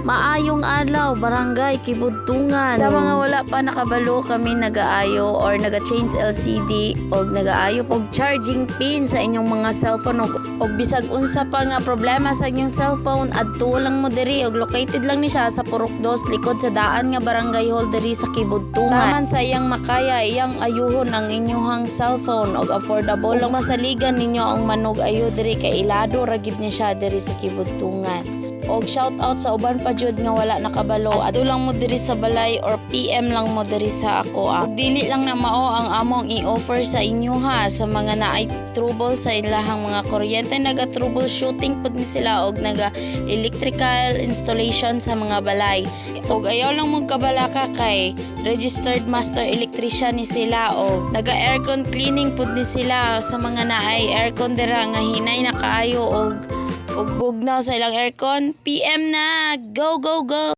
Maayong adlaw, barangay Kibudtungan. Sa mga wala pa nakabalo, kami nagaayo or naga-change LCD o nagaayo og charging pin sa inyong mga cellphone og bisag unsa pa nga problema sa inyong cellphone, adto lang mo diri og located lang ni siya sa Purok 2 likod sa daan nga barangay hall diri sa Kibudtungan. Taman sa iyang makaya, iyang ayuhon ang inyong cellphone og affordable lang masaligan ninyo ang manog ayo diri kay ilado ra gid ni siya diri sa Kibudtungan. Og shout out sa uban pa jud nga wala nakabalo, adto lang mo diri sa balay or PM lang mo diri sa ako. Og dili lang na mao ang among i-offer sa inyo ha, sa mga naay trouble sa ilahang mga kuryente, naga troubleshooting pud ni sila og naga electrical installation sa mga balay. So ayaw lang mo kabalaka kay registered master electrician ni sila og naga aircon cleaning pud ni sila sa mga naay aircon dira nga hinay na kaayo og bugnaw sa ilang aircon. PM na! Go, go, go!